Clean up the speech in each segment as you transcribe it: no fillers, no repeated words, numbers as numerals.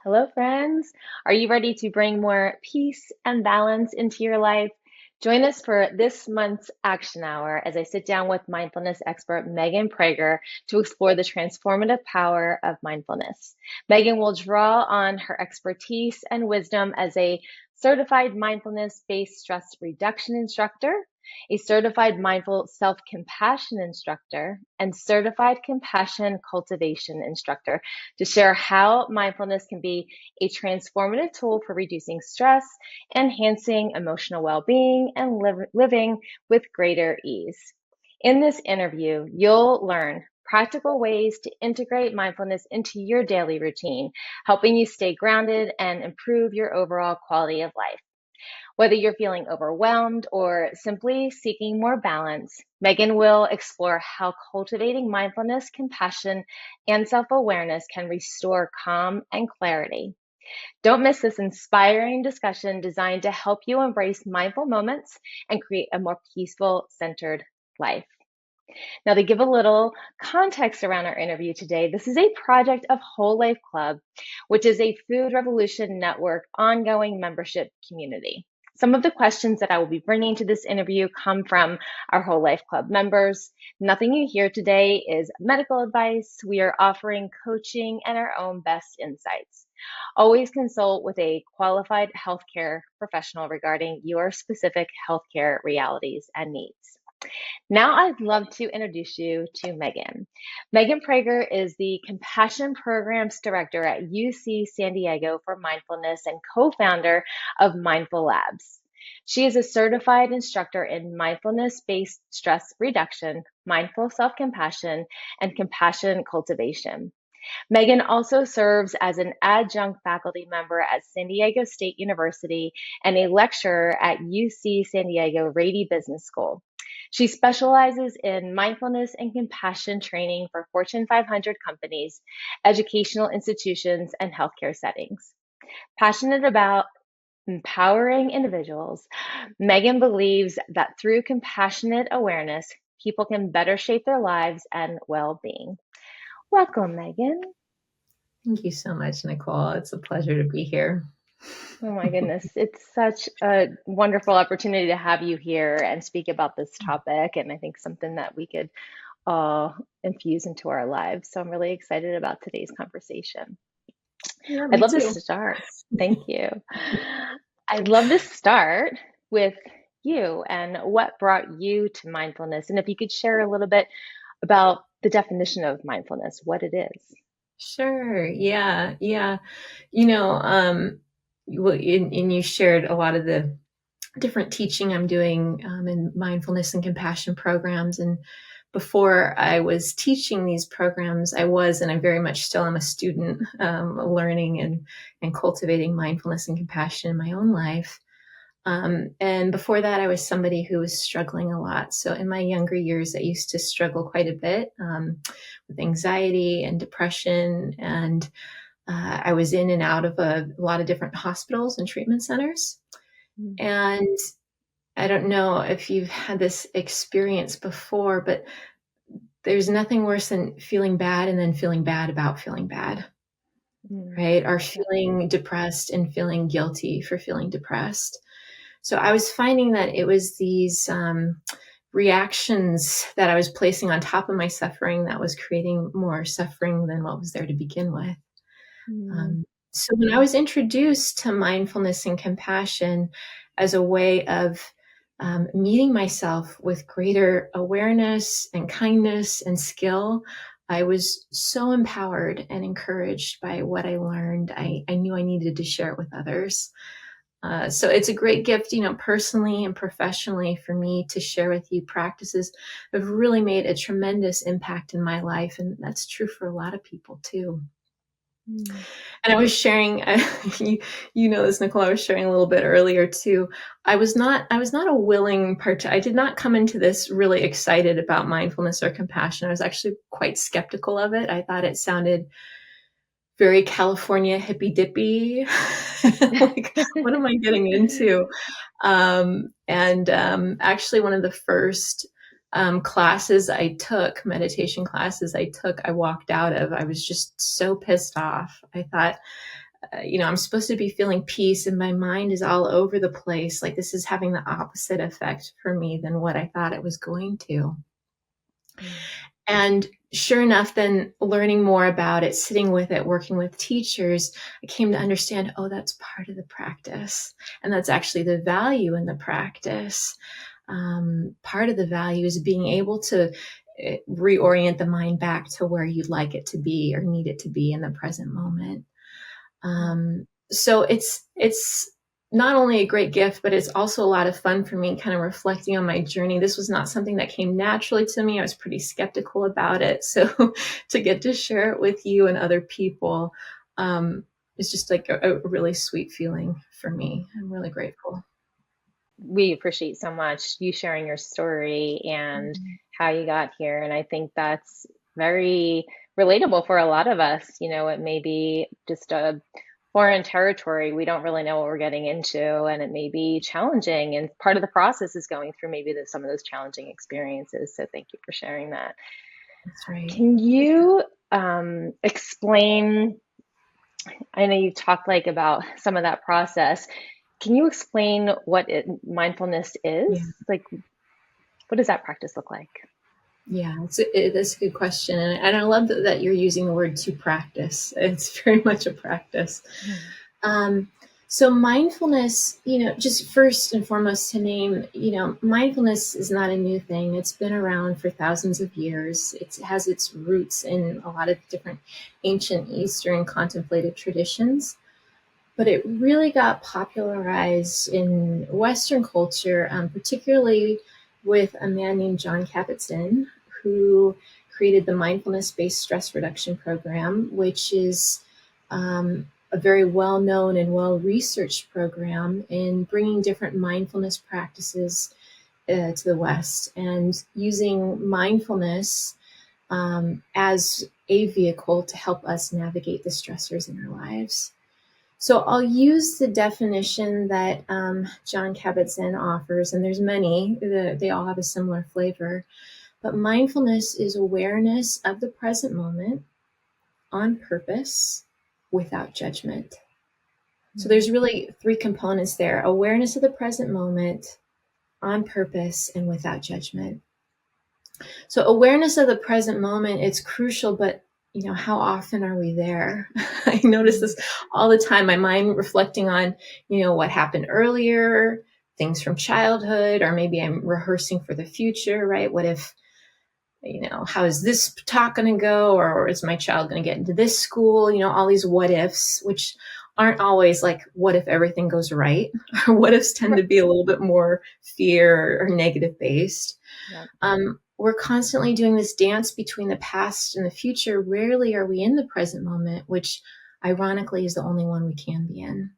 Hello, friends. Are you ready to bring more peace and balance into your life? Join us for this month's Action Hour as I sit down with mindfulness expert Megan Prager to explore the transformative power of mindfulness. Megan will draw on her expertise and wisdom as a certified mindfulness-based stress reduction instructor, a certified mindful self-compassion instructor, and certified compassion cultivation instructor to share how mindfulness can be a transformative tool for reducing stress, enhancing emotional well-being, and living with greater ease. In this interview, you'll learn practical ways to integrate mindfulness into your daily routine, helping you stay grounded and improve your overall quality of life. Whether you're feeling overwhelmed or simply seeking more balance, Megan will explore how cultivating mindfulness, compassion, and self-awareness can restore calm and clarity. Don't miss this inspiring discussion designed to help you embrace mindful moments and create a more peaceful, centered life. Now, to give a little context around our interview today, this is a project of Whole Life Club, which is a Food Revolution Network ongoing membership community. Some of the questions that I will be bringing to this interview come from our Whole Life Club members. Nothing you hear today is medical advice. We are offering coaching and our own best insights. Always consult with a qualified healthcare professional regarding your specific healthcare realities and needs. Now I'd love to introduce you to Megan. Megan Prager is the Compassion Programs Director at UC San Diego for Mindfulness and co-founder of Mindful Labs. She is a certified instructor in mindfulness-based stress reduction, mindful self-compassion, and compassion cultivation. Megan also serves as an adjunct faculty member at San Diego State University and a lecturer at UC San Diego Rady Business School. She specializes in mindfulness and compassion training for Fortune 500 companies, educational institutions, and healthcare settings. Passionate about empowering individuals, Megan believes that through compassionate awareness, people can better shape their lives and well-being. Welcome, Megan. Thank you so much, Nichole. It's a pleasure to be here. Oh my goodness. It's such a wonderful opportunity to have you here and speak about this topic. And I think something that we could infuse into our lives. So I'm really excited about today's conversation. Yeah, I'd me love to too. start. Thank you. I'd love to start with you and what brought you to mindfulness. And if you could share a little bit about the definition of mindfulness, what it is. Sure. Yeah. Yeah. You know, and you shared a lot of the different teaching I'm doing in mindfulness and compassion programs. And before I was teaching these programs, and I very much still am a student, learning and cultivating mindfulness and compassion in my own life. And before that, I was somebody who was struggling a lot. So in my younger years, I used to struggle quite a bit with anxiety and depression. And I was in and out of a lot of different hospitals and treatment centers. And I don't know if you've had this experience before, but there's nothing worse than feeling bad and then feeling bad about feeling bad, right? Or feeling depressed and feeling guilty for feeling depressed. So I was finding that it was these reactions that I was placing on top of my suffering that was creating more suffering than what was there to begin with. So when I was introduced to mindfulness and compassion as a way of meeting myself with greater awareness and kindness and skill, I was so empowered and encouraged by what I learned. I knew I needed to share it with others. So it's a great gift, personally and professionally for me to share with you. Practices have really made a tremendous impact in my life. And that's true for a lot of people too. And I was sharing, you know this, Nichole, I was sharing a little bit earlier too. I was not a willing part. I did not come into this really excited about mindfulness or compassion. I was actually quite skeptical of it. I thought it sounded very California hippy dippy. Like, what am I getting into? Actually, one of the first classes I took, meditation classes I took, I walked out of. I was just so pissed off. I thought, I'm supposed to be feeling peace and my mind is all over the place. Like this is having the opposite effect for me than what I thought it was going to. And sure enough, then learning more about it, sitting with it, working with teachers, I came to understand, oh, that's part of the practice. And that's actually the value in the practice. Part of the value is being able to reorient the mind back to where you'd like it to be or need it to be in the present moment. So it's not only a great gift, but it's also a lot of fun for me, kind of reflecting on my journey. This was not something that came naturally to me. I was pretty skeptical about it. So to get to share it with you and other people, is just like a really sweet feeling for me. I'm really grateful. We appreciate so much you sharing your story and how you got here. And I think that's very relatable for a lot of us. It may be just a foreign territory. We don't really know what we're getting into, and it may be challenging. And part of the process is going through maybe some of those challenging experiences. So thank you for sharing that. That's right. Can you explain? I know you've talked about some of that process. Can you explain what mindfulness is? Yeah. Like, what does that practice look like? Yeah, that's a good question. And I love that you're using the word to practice. It's very much a practice. So mindfulness, just first and foremost to name, mindfulness is not a new thing. It's been around for thousands of years. It has its roots in a lot of different ancient Eastern contemplative traditions. But it really got popularized in Western culture, particularly with a man named Jon Kabat-Zinn, who created the Mindfulness-Based stress reduction program, which is a very well-known and well-researched program in bringing different mindfulness practices to the West and using mindfulness as a vehicle to help us navigate the stressors in our lives. So I'll use the definition that Jon Kabat-Zinn offers, and there's many, they all have a similar flavor. But mindfulness is awareness of the present moment on purpose without judgment. So there's really three components there: awareness of the present moment on purpose and without judgment. So awareness of the present moment, it's crucial, but how often are we there? I notice this all the time. My mind reflecting on, what happened earlier, things from childhood, or maybe I'm rehearsing for the future, right? What if, how is this talk going to go? Or is my child going to get into this school? All these what ifs, which aren't always like, what if everything goes right? Or what ifs tend to be a little bit more fear or negative based. Yeah. We're constantly doing this dance between the past and the future. Rarely are we in the present moment, which ironically is the only one we can be in.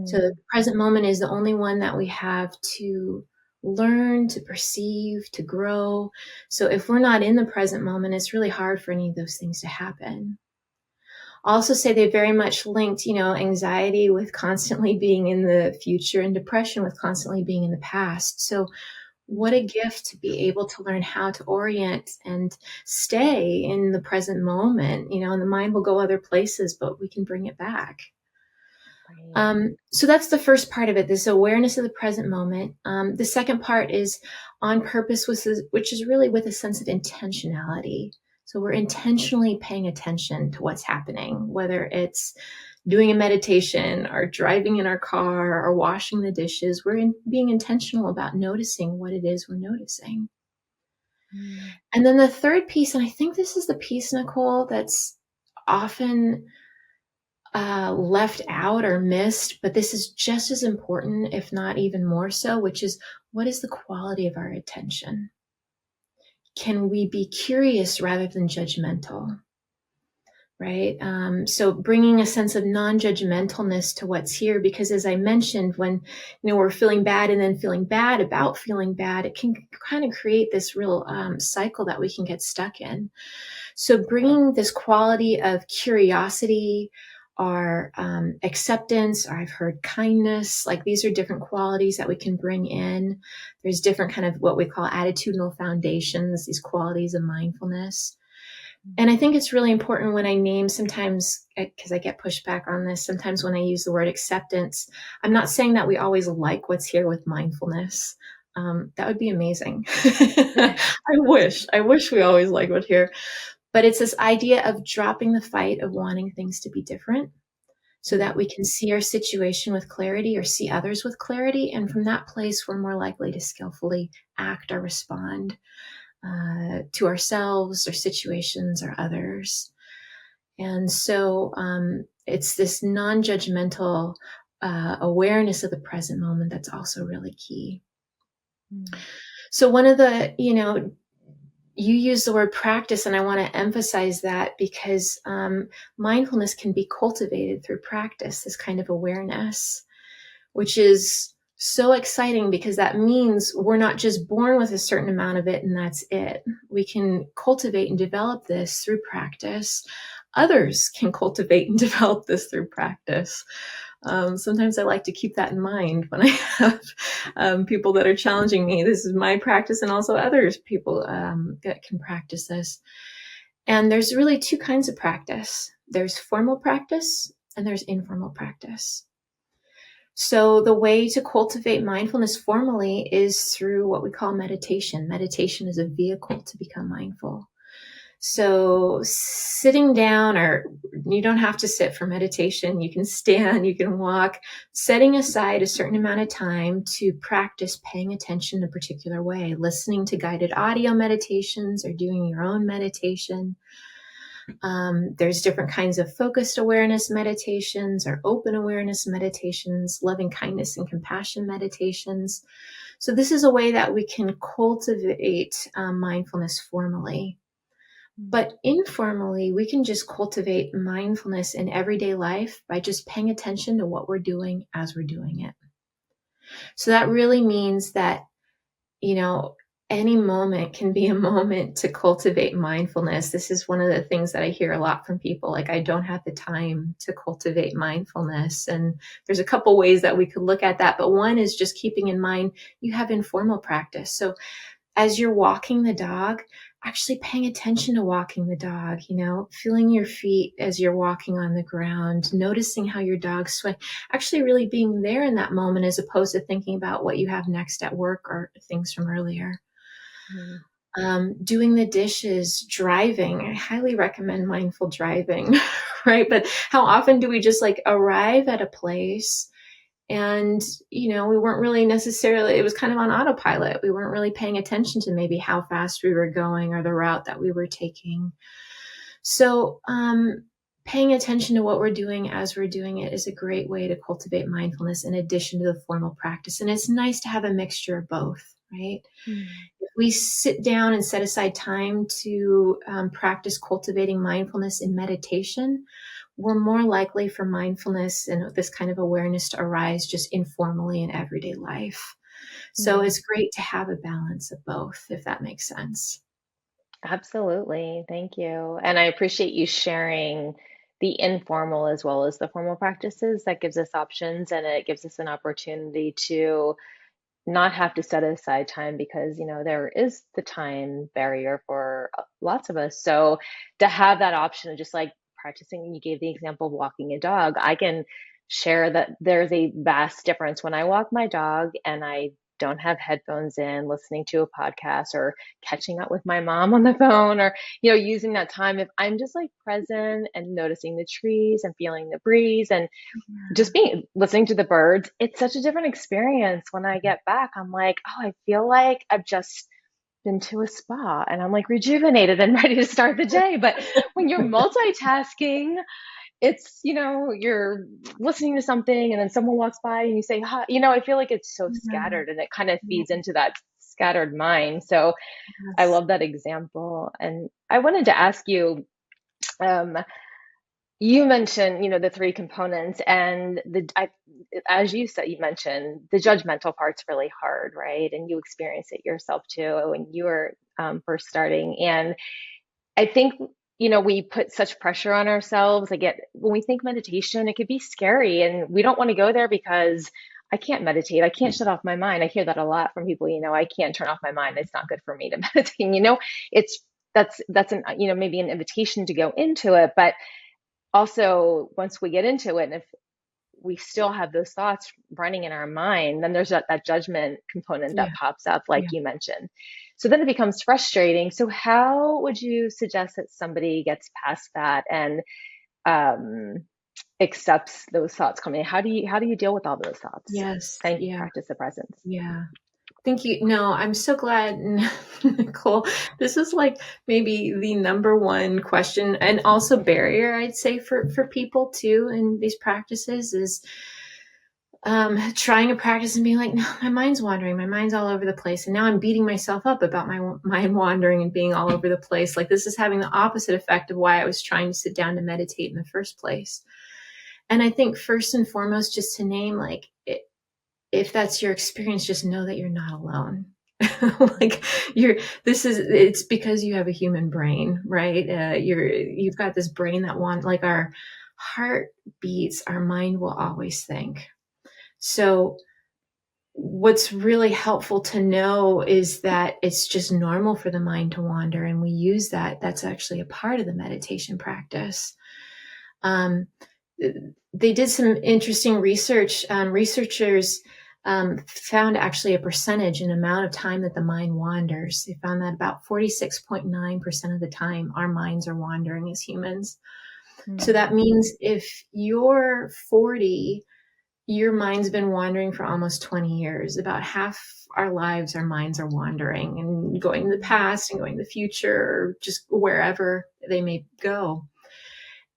So the present moment is the only one that we have to learn, to perceive, to grow. So if we're not in the present moment, it's really hard for any of those things to happen. I'll also say they very much linked, anxiety with constantly being in the future and depression with constantly being in the past. So what a gift to be able to learn how to orient and stay in the present moment, and the mind will go other places, but we can bring it back. Right. So that's the first part of it, this awareness of the present moment. The second part is on purpose, which is really with a sense of intentionality. So we're intentionally paying attention to what's happening, whether it's doing a meditation or driving in our car or washing the dishes. We're being intentional about noticing what it is we're noticing. And then the third piece, and I think this is the piece, Nichole, that's often left out or missed, but this is just as important, if not even more so, which is, what is the quality of our attention? Can we be curious rather than judgmental? Right? So bringing a sense of non-judgmentalness to what's here, because as I mentioned, when, we're feeling bad and then feeling bad about feeling bad, it can kind of create this real cycle that we can get stuck in. So bringing this quality of curiosity, or acceptance, or I've heard kindness, like these are different qualities that we can bring in. There's different kind of what we call attitudinal foundations, these qualities of mindfulness. And I think it's really important when I name sometimes, because I get pushback on this, sometimes when I use the word acceptance, I'm not saying that we always like what's here with mindfulness. That would be amazing. I wish we always like what's here. But it's this idea of dropping the fight of wanting things to be different so that we can see our situation with clarity or see others with clarity. And from that place, we're more likely to skillfully act or respond to ourselves or situations or others. And so it's this non-judgmental awareness of the present moment that's also really key. So one of the, you use the word practice, and I want to emphasize that because mindfulness can be cultivated through practice, this kind of awareness, which is so exciting because that means we're not just born with a certain amount of it and that's it. We can cultivate and develop this through practice. Others can cultivate and develop this through practice. Sometimes I like to keep that in mind when I have people that are challenging me. This is my practice, and also others people that can practice this. And there's really two kinds of practice. There's formal practice and there's informal practice. So the way to cultivate mindfulness formally is through what we call meditation. Meditation is a vehicle to become mindful. So sitting down, or you don't have to sit for meditation. You can stand, you can walk, setting aside a certain amount of time to practice paying attention in a particular way, listening to guided audio meditations or doing your own meditation. There's different kinds of focused awareness meditations or open awareness meditations, loving kindness and compassion meditations. So this is a way that we can cultivate mindfulness formally. But informally, we can just cultivate mindfulness in everyday life by just paying attention to what we're doing as we're doing it. So that really means that, any moment can be a moment to cultivate mindfulness. This is one of the things that I hear a lot from people. Like, I don't have the time to cultivate mindfulness. And there's a couple ways that we could look at that. But one is just keeping in mind you have informal practice. So as you're walking the dog, actually paying attention to walking the dog, feeling your feet as you're walking on the ground, noticing how your dog's swing, actually really being there in that moment as opposed to thinking about what you have next at work or things from earlier. Doing the dishes, driving. I highly recommend mindful driving, right? But how often do we just arrive at a place and, we weren't really necessarily, it was kind of on autopilot. We weren't really paying attention to maybe how fast we were going or the route that we were taking. So, paying attention to what we're doing as we're doing it is a great way to cultivate mindfulness in addition to the formal practice. And it's nice to have a mixture of both, right? If we sit down and set aside time to practice cultivating mindfulness in meditation, we're more likely for mindfulness and this kind of awareness to arise just informally in everyday life. So it's great to have a balance of both, if that makes sense. Absolutely. Thank you. And I appreciate you sharing the informal as well as the formal practices. That gives us options and it gives us an opportunity to not have to set aside time because, there is the time barrier for lots of us. So to have that option of just practicing, you gave the example of walking a dog. I can share that there's a vast difference when I walk my dog and I don't have headphones in, listening to a podcast or catching up with my mom on the phone or, using that time. If I'm just present and noticing the trees and feeling the breeze and just listening to the birds, it's such a different experience. When I get back, I'm like, oh, I feel like I've just been to a spa and I'm rejuvenated and ready to start the day. But when you're multitasking, it's, you're listening to something and then someone walks by and you say, hi, I feel like it's so scattered and it kind of feeds into that scattered mind. So I love that example. And I wanted to ask you, you mentioned, the three components and as you said, you mentioned the judgmental part's really hard, right? And you experience it yourself too when you were first starting. And I think, we put such pressure on ourselves. When we think meditation, it could be scary and we don't want to go there because I can't meditate. I can't shut off my mind. I hear that a lot from people, I can't turn off my mind. It's not good for me to meditate. It's that's an, maybe an invitation to go into it. But also, once we get into it, and if we still have those thoughts running in our mind, then there's that judgment component that Yeah. pops up, like Yeah. you mentioned. So then it becomes frustrating. So how would you suggest that somebody gets past that and accepts those thoughts coming? How do you deal with all those thoughts? Yes. Kind of Yeah. practice the presence. Yeah. Thank you. No, I'm so glad, Nichole. This is like maybe the number one question and also barrier, I'd say, for people too in these practices is trying a practice and being like, no, my mind's wandering. My mind's all over the place. And now I'm beating myself up about my mind wandering and being all over the place. Like this is having the opposite effect of why I was trying to sit down to meditate in the first place. And I think first and foremost, just to name like it, if that's your experience, just know that you're not alone. Like it's because you have a human brain, right? You've got this brain that like our heart beats, our mind will always think. So what's really helpful to know is that it's just normal for the mind to wander, and we use that. That's actually a part of the meditation practice. They did some interesting research. Researchers found actually a percentage in amount of time that the mind wanders. They found that about 46.9% of the time our minds are wandering as humans. So that means if you're 40, your mind's been wandering for almost 20 years. About half our lives, our minds are wandering and going to the past and going to the future, or just wherever they may go.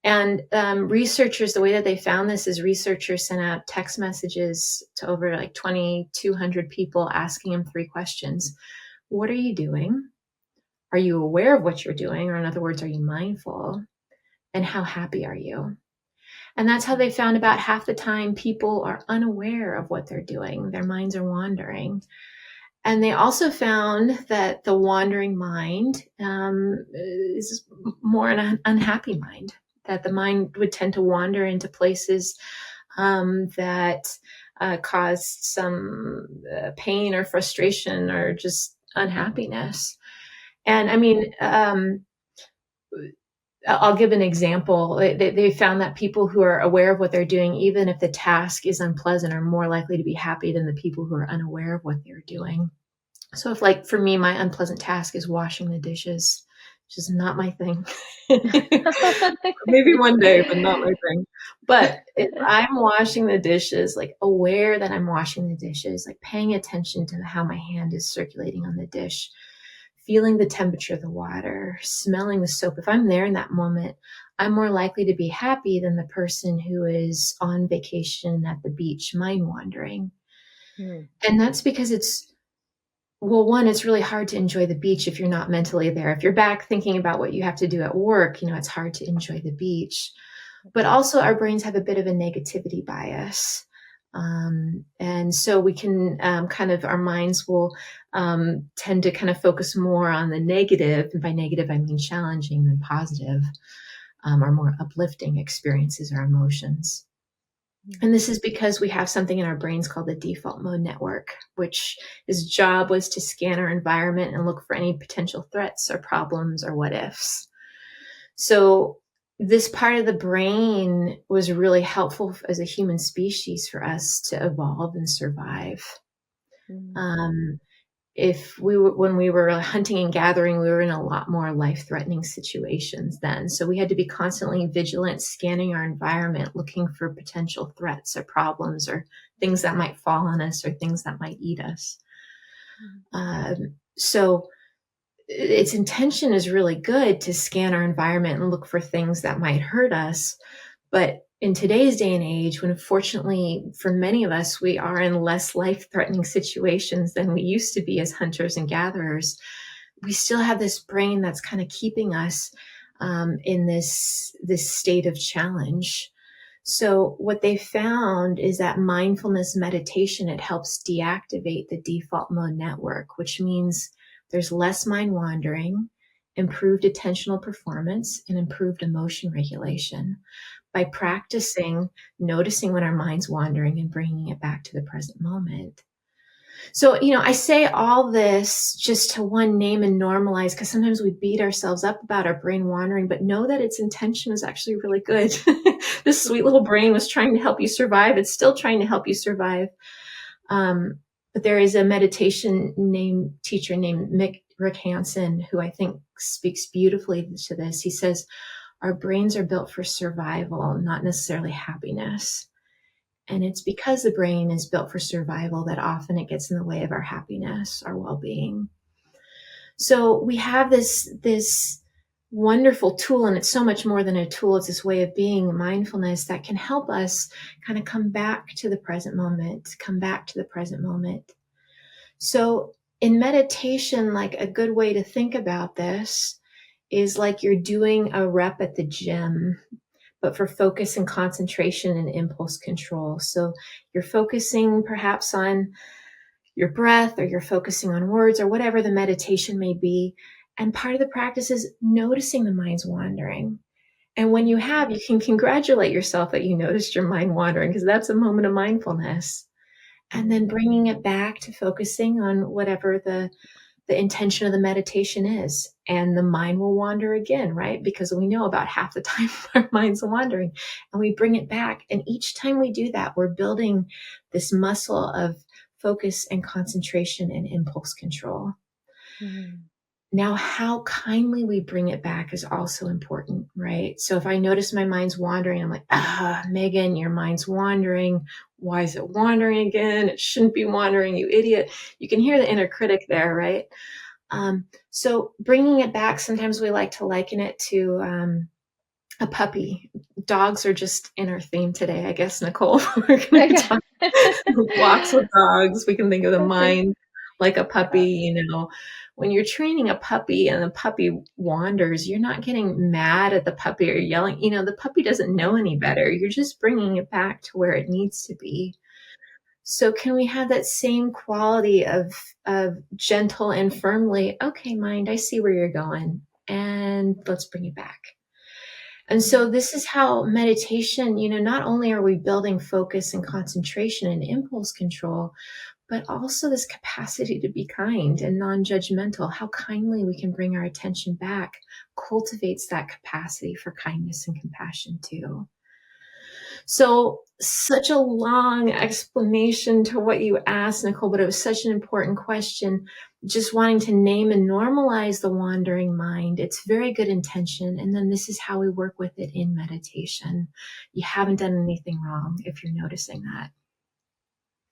And researchers, the way that they found this is researchers sent out text messages to over like 2,200 people asking them 3 questions. What are you doing? Are you aware of what you're doing? Or in other words, are you mindful? And how happy are you? And that's how they found about half the time people are unaware of what they're doing. Their minds are wandering. And they also found that the wandering mind is more an unhappy mind, that the mind would tend to wander into places that cause some pain or frustration or just unhappiness. And I mean, I'll give an example. They found that people who are aware of what they're doing, even if the task is unpleasant, are more likely to be happy than the people who are unaware of what they're doing. So if, like, for me, my unpleasant task is washing the dishes, which is not my thing. Maybe one day, but not my thing. But if I'm washing the dishes, like aware that I'm washing the dishes, like paying attention to how my hand is circulating on the dish, feeling the temperature of the water, smelling the soap. If I'm there in that moment, I'm more likely to be happy than the person who is on vacation at the beach, mind wandering. And that's because one, it's really hard to enjoy the beach if you're not mentally there. If you're back thinking about what you have to do at work, it's hard to enjoy the beach. But also our brains have a bit of a negativity bias. And so we can our minds will tend to kind of focus more on the negative. And by negative, I mean challenging than positive, or more uplifting experiences or emotions. And this is because we have something in our brains called the default mode network, which his job was to scan our environment and look for any potential threats or problems or what ifs. So this part of the brain was really helpful as a human species for us to evolve and survive. When we were hunting and gathering, we were in a lot more life-threatening situations then. So we had to be constantly vigilant, scanning our environment, looking for potential threats or problems or things that might fall on us or things that might eat us. So its intention is really good to scan our environment and look for things that might hurt us. But in today's day and age, when fortunately for many of us, we are in less life-threatening situations than we used to be as hunters and gatherers, we still have this brain that's kind of keeping us in this state of challenge. So what they found is that mindfulness meditation, it helps deactivate the default mode network, which means there's less mind wandering, improved attentional performance, and improved emotion regulation by practicing noticing when our mind's wandering and bringing it back to the present moment. So, I say all this just to one, name and normalize, because sometimes we beat ourselves up about our brain wandering, but know that its intention is actually really good. This sweet little brain was trying to help you survive. It's still trying to help you survive. But there is a meditation teacher named Rick Hansen, who I think speaks beautifully to this. He says, our brains are built for survival, not necessarily happiness. And it's because the brain is built for survival that often it gets in the way of our happiness, our well-being. So we have this wonderful tool, and it's so much more than a tool. It's this way of being, mindfulness, that can help us kind of come back to the present moment, So in meditation, like a good way to think about this is like you're doing a rep at the gym, but for focus and concentration and impulse control. So you're focusing perhaps on your breath, or you're focusing on words, or whatever the meditation may be. And part of the practice is noticing the mind's wandering. And when you can congratulate yourself that you noticed your mind wandering, because that's a moment of mindfulness. And then bringing it back to focusing on whatever the intention of the meditation is. And the mind will wander again, right? Because we know about half the time our mind's wandering, and we bring it back. And each time we do that, we're building this muscle of focus and concentration and impulse control. Mm. Now, how kindly we bring it back is also important, right? So if I notice my mind's wandering, I'm like, Megan, your mind's wandering. Why is it wandering again? It shouldn't be wandering, you idiot. You can hear the inner critic there, right? So bringing it back, sometimes we like to liken it to a puppy. Dogs are just in our theme today, I guess, Nichole. We're going to talk walks with dogs. We can think of the mind like a puppy, When you're training a puppy and the puppy wanders, you're not getting mad at the puppy or yelling. The puppy doesn't know any better. You're just bringing it back to where it needs to be. So can we have that same quality of gentle and firmly, okay, mind, I see where you're going, and let's bring it back. And so this is how meditation, not only are we building focus and concentration and impulse control, but also this capacity to be kind and non-judgmental. How kindly we can bring our attention back cultivates that capacity for kindness and compassion too. So such a long explanation to what you asked, Nichole, but it was such an important question. Just wanting to name and normalize the wandering mind. It's very good intention. And then this is how we work with it in meditation. You haven't done anything wrong if you're noticing that.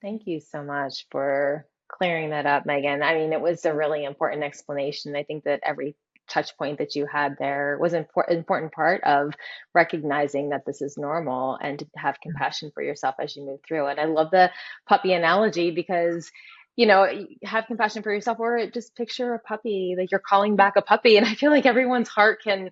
Thank you so much for clearing that up, Megan. I mean, it was a really important explanation. I think that every touch point that you had there was an important part of recognizing that this is normal and to have compassion for yourself as you move through it. I love the puppy analogy because, have compassion for yourself, or just picture a puppy, like you're calling back a puppy. And I feel like everyone's heart can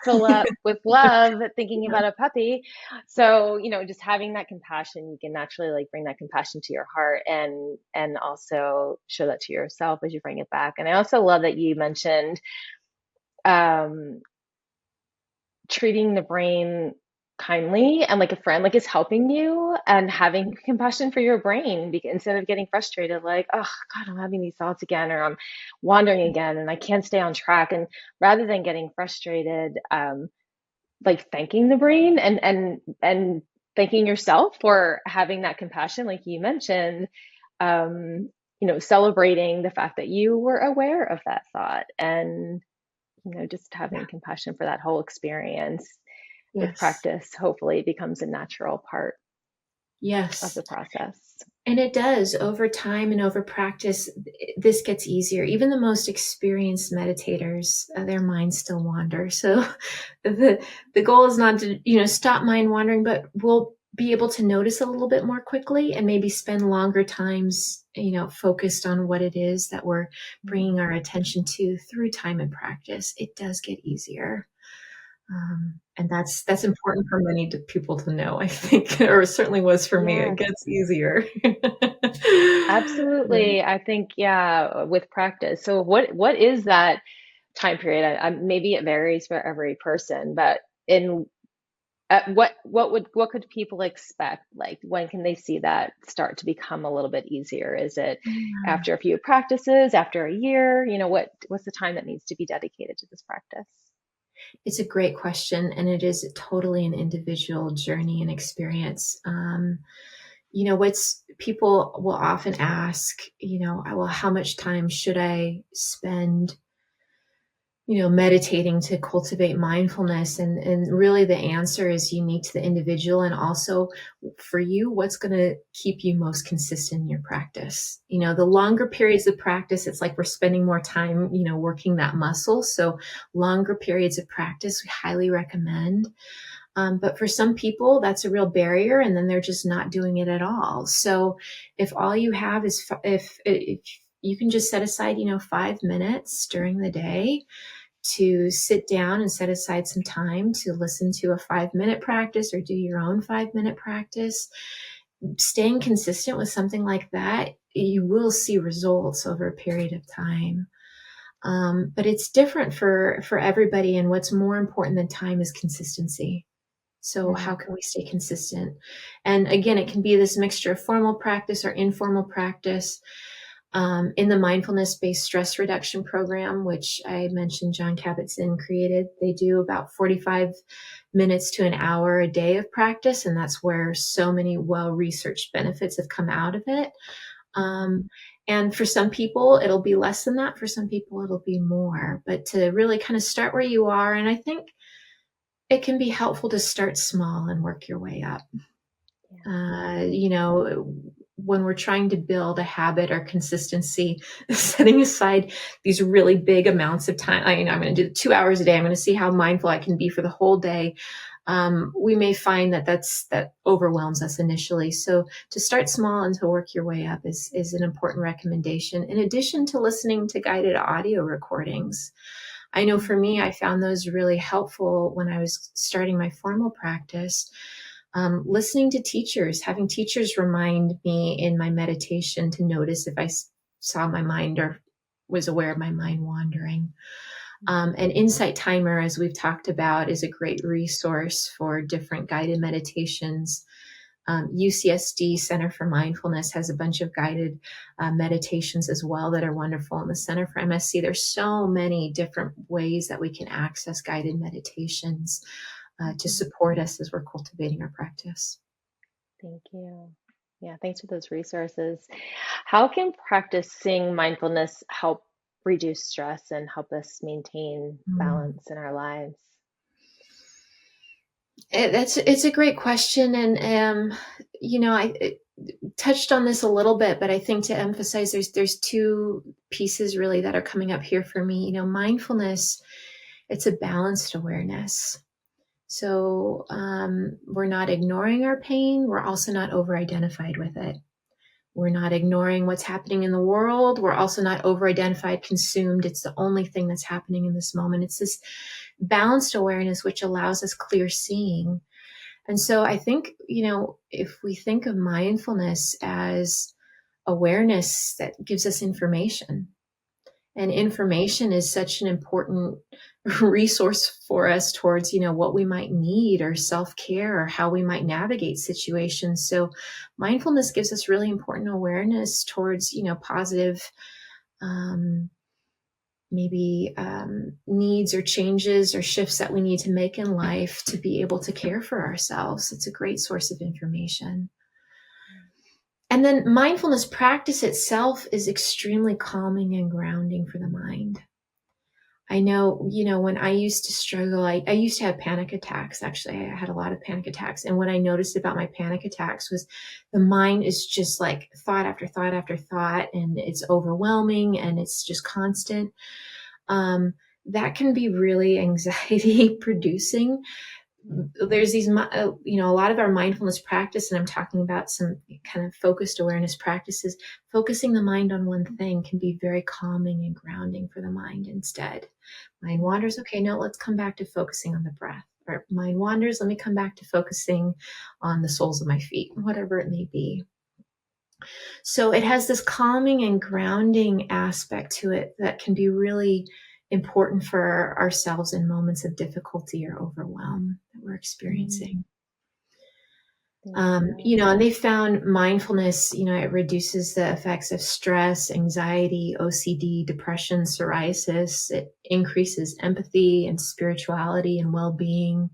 fill up with love thinking about a puppy. So, just having that compassion, you can naturally like bring that compassion to your heart and also show that to yourself as you bring it back. And I also love that you mentioned treating the brain kindly and like a friend, like it's helping you, and having compassion for your brain instead of getting frustrated, like, oh God, I'm having these thoughts again, or I'm wandering again and I can't stay on track. And rather than getting frustrated, like thanking the brain and thanking yourself for having that compassion, like you mentioned, celebrating the fact that you were aware of that thought, and just having compassion for that whole experience. With practice, hopefully it becomes a natural part of the process. And it does. Over time and over practice, this gets easier. Even the most experienced meditators, their minds still wander. So the goal is not to, stop mind wandering, but we'll be able to notice a little bit more quickly and maybe spend longer times, focused on what it is that we're bringing our attention to through time and practice. It does get easier. And that's important for many people to know, I think, or it certainly was for me. It gets easier. Absolutely. I think, with practice. So what is that time period? Maybe it varies for every person, but what could people expect? Like, when can they see that start to become a little bit easier? Is it Yeah. after a few practices, after a year? What's the time that needs to be dedicated to this practice? It's a great question, and it is totally an individual journey and experience. What's people will often ask, well, how much time should I spend, meditating to cultivate mindfulness? And really the answer is unique to the individual. And also for you, what's going to keep you most consistent in your practice? The longer periods of practice, it's like we're spending more time, working that muscle. So longer periods of practice, we highly recommend. But for some people, that's a real barrier, and then they're just not doing it at all. So if all you have is, if you can just set aside, 5 minutes during the day to sit down and set aside some time to listen to a 5-minute practice or do your own 5-minute practice, staying consistent with something like that, you will see results over a period of time. But it's different for everybody. And what's more important than time is consistency. So how can we stay consistent? And again, it can be this mixture of formal practice or informal practice. In the Mindfulness-Based stress reduction program, which I mentioned John Kabat-Zinn created, they do about 45 minutes to an hour a day of practice. And that's where so many well-researched benefits have come out of it. And for some people, it'll be less than that. For some people, it'll be more. But to really kind of start where you are, and I think it can be helpful to start small and work your way up. When we're trying to build a habit or consistency, setting aside these really big amounts of time, I'm going to do 2 hours a day. I'm going to see how mindful I can be for the whole day. We may find that overwhelms us initially. So to start small and to work your way up is an important recommendation, in addition to listening to guided audio recordings. I know for me, I found those really helpful when I was starting my formal practice. Listening to teachers, having teachers remind me in my meditation to notice if I saw my mind or was aware of my mind wandering. An insight timer, as we've talked about, is a great resource for different guided meditations. UCSD Center for Mindfulness has a bunch of guided meditations as well that are wonderful. And the Center for MSC, there's so many different ways that we can access guided meditations to support us as we're cultivating our practice. Thank you. Yeah, thanks for those resources. How can practicing mindfulness help reduce stress and help us maintain balance in our lives? It's a great question. And, I touched on this a little bit, but I think to emphasize, there's two pieces really that are coming up here for me. Mindfulness, it's a balanced awareness. So we're not ignoring our pain. We're also not over-identified with it. We're not ignoring what's happening in the world. We're also not over-identified, consumed. It's the only thing that's happening in this moment. It's this balanced awareness which allows us clear seeing. And so I think, if we think of mindfulness as awareness that gives us information, and information is such an important resource for us towards, what we might need or self-care or how we might navigate situations. So mindfulness gives us really important awareness towards, positive, needs or changes or shifts that we need to make in life to be able to care for ourselves. It's a great source of information. And then mindfulness practice itself is extremely calming and grounding for the mind. I know, when I used to struggle, I used to have panic attacks. Actually, I had a lot of panic attacks. And what I noticed about my panic attacks was the mind is just like thought after thought after thought, and it's overwhelming and it's just constant. That can be really anxiety producing. There's these, a lot of our mindfulness practice, and I'm talking about some kind of focused awareness practices, focusing the mind on one thing can be very calming and grounding for the mind instead. Mind wanders. Okay, now let's come back to focusing on the breath. Or mind wanders, let me come back to focusing on the soles of my feet, whatever it may be. So it has this calming and grounding aspect to it that can be really important for ourselves in moments of difficulty or overwhelm that we're experiencing. Thank you. And they found mindfulness, it reduces the effects of stress, anxiety, OCD, depression, psoriasis. It increases empathy and spirituality and well-being.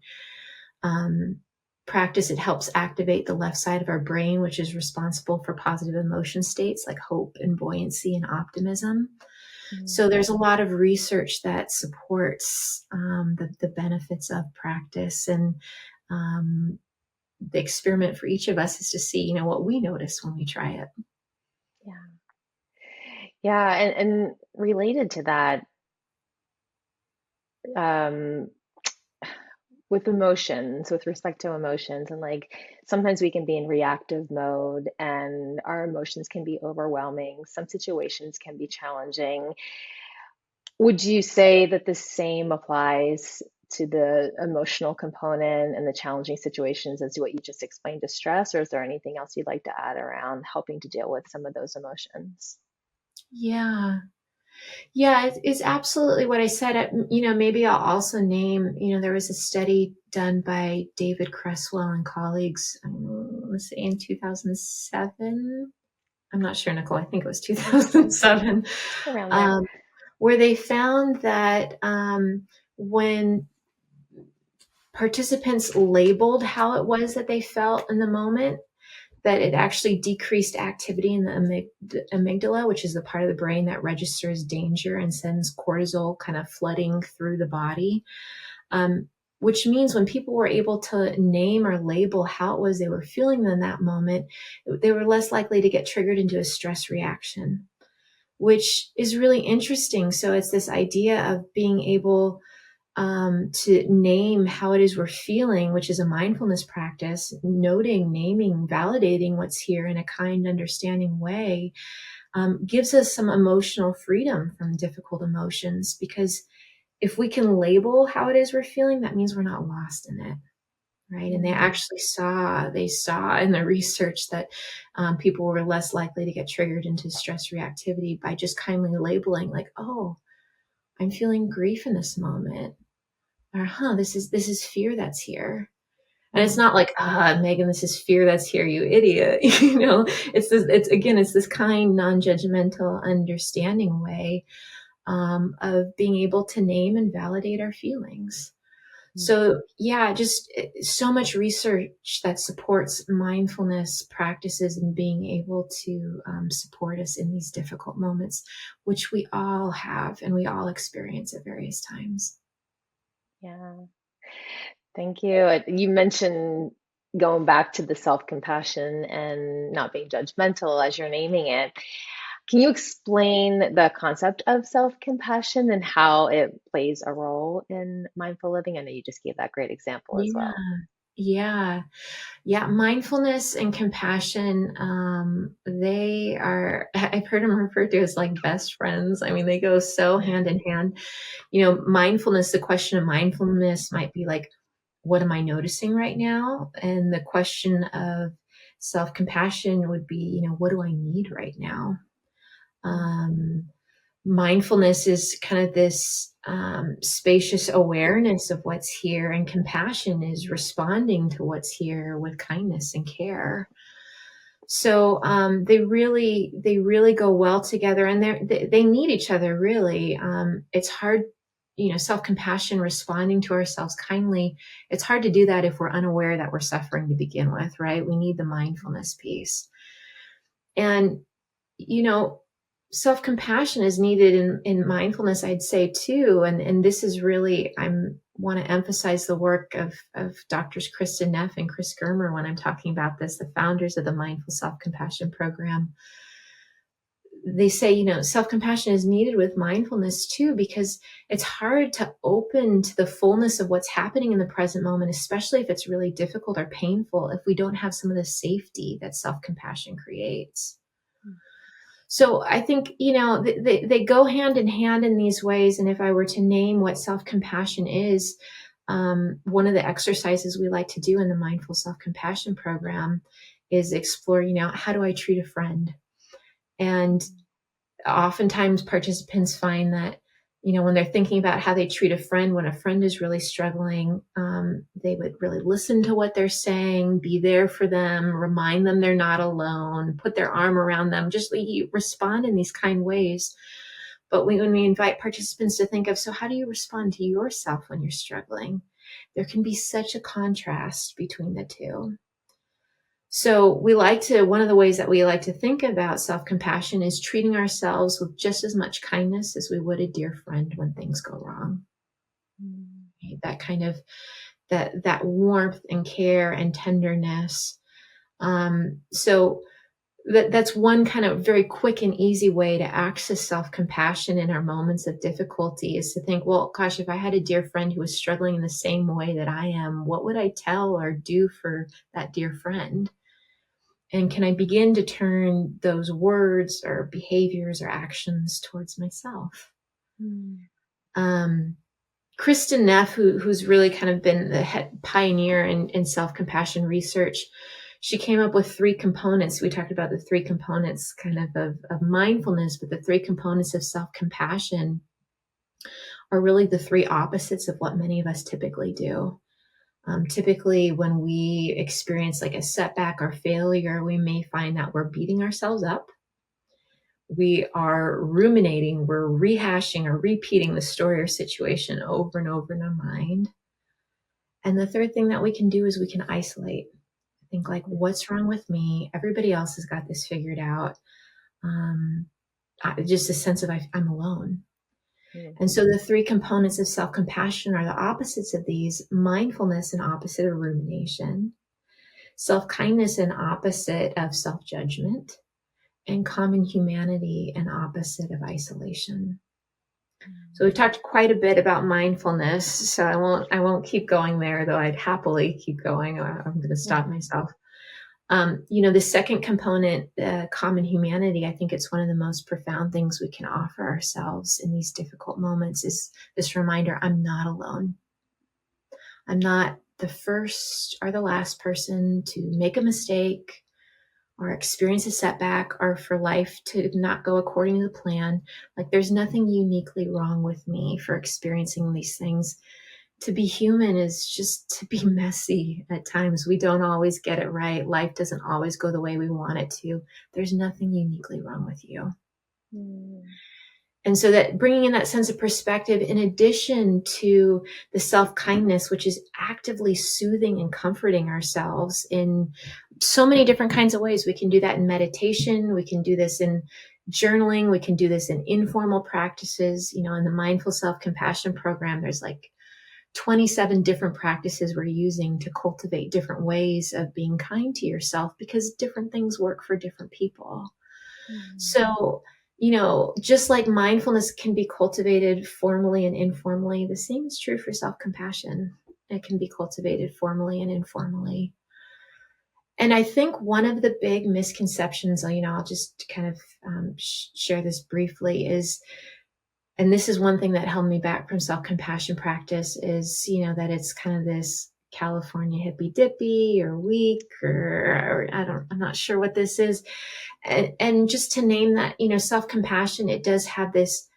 Practice, it helps activate the left side of our brain, which is responsible for positive emotion states like hope and buoyancy and optimism. So there's a lot of research that supports the benefits of practice, and the experiment for each of us is to see, what we notice when we try it. Yeah. And related to that, with emotions, with respect to emotions, and like sometimes we can be in reactive mode and our emotions can be overwhelming. Some situations can be challenging. Would you say that the same applies to the emotional component and the challenging situations as to what you just explained to stress, or is there anything else you'd like to add around helping to deal with some of those emotions? Yeah. It's absolutely what I said. Maybe I'll also name, there was a study done by David Cresswell and colleagues, let's say in 2007. I'm not sure, Nichole, I think it was 2007. Around there. Where they found that when participants labeled how it was that they felt in the moment, that it actually decreased activity in the amygdala, which is the part of the brain that registers danger and sends cortisol kind of flooding through the body. Which means when people were able to name or label how it was they were feeling in that moment, they were less likely to get triggered into a stress reaction, which is really interesting. So it's this idea of being able to name how it is we're feeling, which is a mindfulness practice, noting, naming, validating what's here in a kind, understanding way, gives us some emotional freedom from difficult emotions. Because if we can label how it is we're feeling, that means we're not lost in it. Right. And they actually saw in the research that people were less likely to get triggered into stress reactivity by just kindly labeling, like, oh, I'm feeling grief in this moment. Or, this is fear that's here. And it's not like, Megan, this is fear that's here, you idiot. It's this kind, non-judgmental, understanding way of being able to name and validate our feelings. So just so much research that supports mindfulness practices and being able to support us in these difficult moments, which we all have and we all experience at various times. Yeah. Thank you. You mentioned going back to the self-compassion and not being judgmental as you're naming it. Can you explain the concept of self-compassion and how it plays a role in mindful living? I know you just gave that great example as well. Yeah. Mindfulness and compassion, I've heard them referred to as like best friends. I mean, they go so hand in hand. Mindfulness, the question of mindfulness might be like, what am I noticing right now? And the question of self-compassion would be, what do I need right now? Mindfulness is kind of this spacious awareness of what's here, and compassion is responding to what's here with kindness and care. So they really go well together, and they need each other really. It's hard, self-compassion, responding to ourselves kindly. It's hard to do that if we're unaware that we're suffering to begin with, right? We need the mindfulness piece. And, self-compassion is needed in mindfulness, I'd say too. And this is really, want to emphasize the work of Doctors Kristen Neff and Chris Germer when I'm talking about this, the founders of the Mindful Self-Compassion Program. They say, self-compassion is needed with mindfulness too, because it's hard to open to the fullness of what's happening in the present moment, especially if it's really difficult or painful, if we don't have some of the safety that self-compassion creates. So I think, they go hand in hand in these ways. And if I were to name what self-compassion is, one of the exercises we like to do in the Mindful Self-Compassion Program is explore, how do I treat a friend? And oftentimes participants find that When they're thinking about how they treat a friend when a friend is really struggling, they would really listen to what they're saying, be there for them, remind them they're not alone, put their arm around them, just respond in these kind ways. But when we invite participants to think of, so how do you respond to yourself when you're struggling? There can be such a contrast between the two. So one of the ways that we like to think about self-compassion is treating ourselves with just as much kindness as we would a dear friend when things go wrong. Right? That kind of, that warmth and care and tenderness. So that's one kind of very quick and easy way to access self-compassion in our moments of difficulty, is to think, well, gosh, if I had a dear friend who was struggling in the same way that I am, what would I tell or do for that dear friend? And can I begin to turn those words or behaviors or actions towards myself? Kristen Neff, who's really kind of been the pioneer in self-compassion research, she came up with 3 components. We talked about the 3 components kind of mindfulness, but the 3 components of self-compassion are really the 3 opposites of what many of us typically do. Typically, when we experience like a setback or failure, we may find that we're beating ourselves up. We are ruminating, we're rehashing or repeating the story or situation over and over in our mind. And the third thing that we can do is we can isolate. Think like, what's wrong with me? Everybody else has got this figured out. Just a sense of I'm alone. And so the 3 components of self-compassion are the opposites of these: mindfulness, an opposite of rumination; self-kindness, an opposite of self-judgment; and common humanity, an opposite of isolation. So we've talked quite a bit about mindfulness, so I won't keep going there, though I'd happily keep going. I'm going to stop myself. The second component, common humanity, I think it's one of the most profound things we can offer ourselves in these difficult moments, is this reminder: I'm not alone. I'm not the first or the last person to make a mistake or experience a setback, or for life to not go according to the plan. Like, there's nothing uniquely wrong with me for experiencing these things. To be human is just to be messy at times. We don't always get it right. Life doesn't always go the way we want it to. There's nothing uniquely wrong with you. And so that bringing in that sense of perspective, in addition to the self-kindness, which is actively soothing and comforting ourselves in so many different kinds of ways. We can do that in meditation. We can do this in journaling. We can do this in informal practices. In the Mindful Self-Compassion program, there's like 27 different practices we're using to cultivate different ways of being kind to yourself, because different things work for different people. So, just like mindfulness can be cultivated formally and informally, the same is true for self-compassion. It can be cultivated formally and informally. And I think one of the big misconceptions, I'll just kind of share this briefly, is, and this is one thing that held me back from self-compassion practice, is, that it's kind of this California hippy dippy or weak, or I'm not sure what this is. And just to name that, self-compassion, it does have this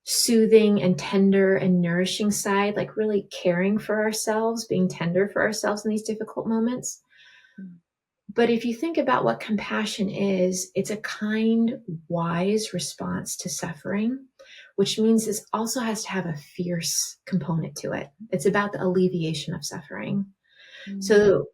soothing and tender and nourishing side, like really caring for ourselves, being tender for ourselves in these difficult moments. But if you think about what compassion is, it's a kind, wise response to suffering, which means this also has to have a fierce component to it. It's about the alleviation of suffering. So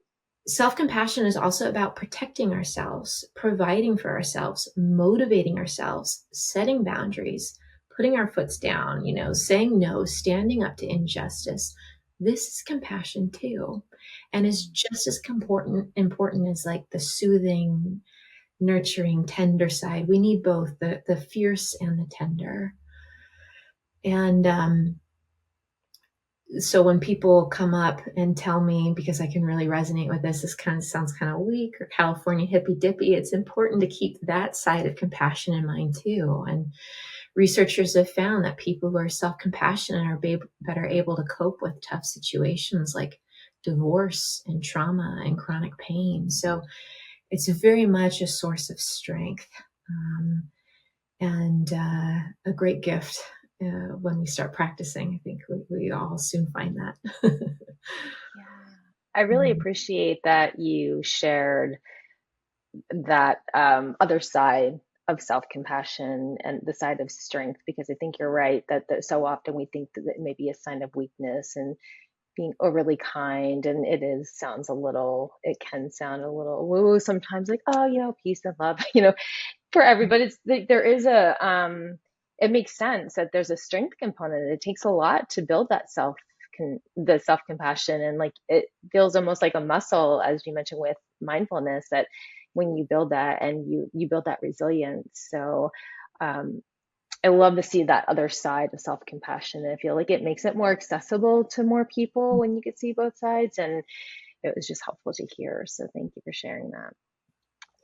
self-compassion is also about protecting ourselves, providing for ourselves, motivating ourselves, setting boundaries, putting our foots down, saying no, standing up to injustice. This is compassion too, and is just as important as like the soothing, nurturing, tender side. We need both the fierce and the tender. And so when people come up and tell me, because I can really resonate with this kind of sounds kind of weak or California hippy dippy, it's important to keep that side of compassion in mind too. And researchers have found that people who are self-compassionate are better able to cope with tough situations like divorce and trauma and chronic pain. So it's very much a source of strength, and a great gift when we start practicing. I think we all soon find that. Yeah. I really appreciate that you shared that other side of self-compassion and the side of strength, because I think you're right that so often we think that it may be a sign of weakness and being overly kind, and it can sound a little woo sometimes, like, oh, peace and love, for everybody. There is it makes sense that there's a strength component. It takes a lot to build that the self compassion, and like it feels almost like a muscle, as you mentioned with mindfulness, that when you build that and you build that resilience. So um, I love to see that other side of self compassion, and I feel like it makes it more accessible to more people when you could see both sides, and it was just helpful to hear. So thank you for sharing that.